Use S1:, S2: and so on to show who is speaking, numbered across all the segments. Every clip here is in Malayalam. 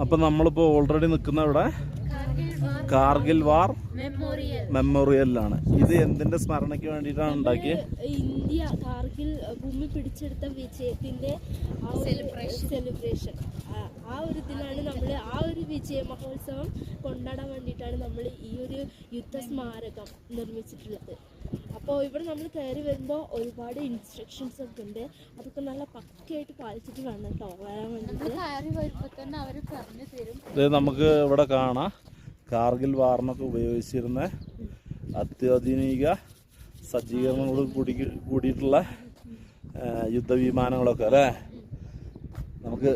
S1: അപ്പം നമ്മളിപ്പോൾ ഓൾറെഡി നിൽക്കുന്ന ഇവിടെ കാർഗിൽ വാർ മെമ്മോറിയലിലാണ്. ഇത് എന്തിന്റെ സ്മരണയ്ക്ക് വേണ്ടിയിട്ടാണ് ഉണ്ടാക്കിയത്?
S2: ഇന്ത്യ കാർഗിൽ ഭൂമി പിടിച്ചെടുത്ത വിജയത്തിന്റെ സെലിബ്രേഷൻ. ആ ഒരു ഇതിലാണ് നമ്മൾ ആ ഒരു വിജയ മഹോത്സവം കൊണ്ടാടാൻ വേണ്ടിയിട്ടാണ് നമ്മൾ ഈ ഒരു യുദ്ധ സ്മാരകം നിർമ്മിച്ചിട്ടുള്ളത്. അപ്പോൾ ഇവിടെ നമ്മൾ കയറി വരുമ്പോൾ ഒരുപാട് ഇൻസ്ട്രക്ഷൻസ് ഒക്കെ ഉണ്ട്. അതൊക്കെ നല്ല പക്കയായിട്ട് പാലിച്ചിട്ട് വേണം കേട്ടോ വരാൻ വേണ്ടിയിട്ട്. കയറി വരുമ്പോൾ തന്നെ അവർ പറഞ്ഞു തരും.
S1: ഇത് നമുക്ക് ഇവിടെ കാണാം കാർഗിൽ വാറിനൊക്കെ ഉപയോഗിച്ചിരുന്ന അത്യാധുനിക സജ്ജീകരണങ്ങളോട് കൂടിയിട്ടുള്ള യുദ്ധവിമാനങ്ങളൊക്കെ അല്ലേ. നമുക്ക്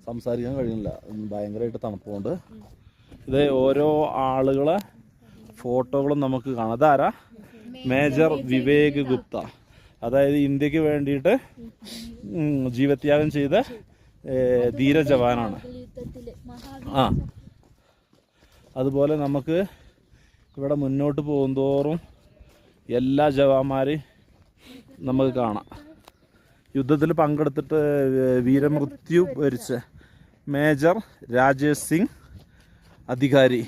S1: സംസാരിക്കാൻ കഴിയുന്നില്ല, ഭയങ്കരമായിട്ട് തണുപ്പുണ്ട്. ഇത് ഓരോ ആളുകളെ ഫോട്ടോകളും നമുക്ക് കാണാം. അതാരാ? മേജർ വിവേക് ഗുപ്ത, അതായത് ഇന്ത്യക്ക് വേണ്ടിയിട്ട് ജീവത്യാഗം ചെയ്ത ധീര ജവാനാണ്. ആ അതുപോലെ നമുക്ക് ഇവിടെ മുന്നോട്ട് പോകുന്തോറും എല്ലാ ജവാന്മാരെയും നമുക്ക് കാണാം. യുദ്ധത്തിൽ പങ്കെടുത്തിട്ട് വീരമൃത്യു വരിച്ച മേജർ രാജേഷ് സിംഗ് അധികാരി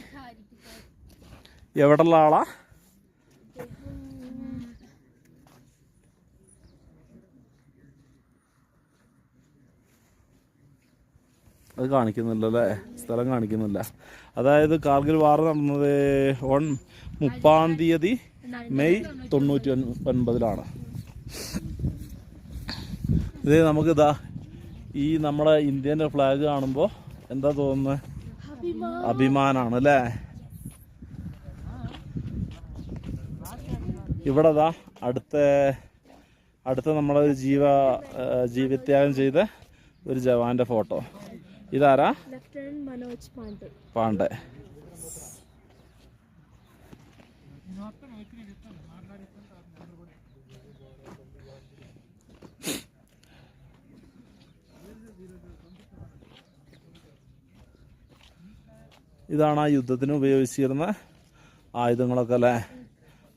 S1: എവിടെയുള്ള ആളാ? അത് കാണിക്കുന്നില്ല അല്ലേ, സ്ഥലം കാണിക്കുന്നില്ല. അതായത് കാർഗിൽ വാർ നടന്നത് 30 മെയ് 1999 ഇത് നമുക്കിതാ ഈ നമ്മുടെ ഇന്ത്യൻ്റെ ഫ്ലാഗ് കാണുമ്പോൾ എന്താ തോന്നുന്നത്? അഭിമാനാണ് അല്ലേ. ഇവിടെ അടുത്ത നമ്മളെ ഒരു ജീവത്യാഗം ചെയ്ത ഒരു ജവാന്റെ ഫോട്ടോ. ഇതാരാ?
S2: ലഫ്റ്റനന്റ് മനോജ്
S1: പാണ്ഡെ. ഇതാണ് ആ യുദ്ധത്തിന് ഉപയോഗിച്ചിരുന്ന ആയുധങ്ങളൊക്കെ അല്ലേ.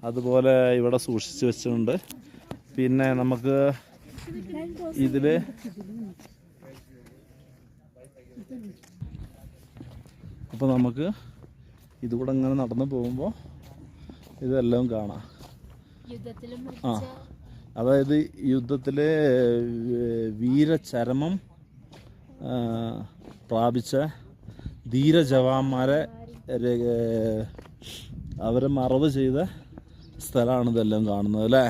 S1: അതുപോലെ ഇവിടെ സൂക്ഷിച്ചു വെച്ചിട്ടുണ്ട്. പിന്നെ നമുക്ക് ഇതിൽ അപ്പോൾ നമുക്ക് ഇതുകൂടെ ഇങ്ങനെ നടന്നു പോകുമ്പോൾ ഇതെല്ലാം കാണാം. ആ അതായത് യുദ്ധത്തിലെ വീരചരമം പ്രാപിച്ച ധീര ജവാന്മാരെ അവരെ മറവ് ചെയ്ത സ്ഥലമാണ് ഇതെല്ലാം കാണുന്നത് അല്ലേ.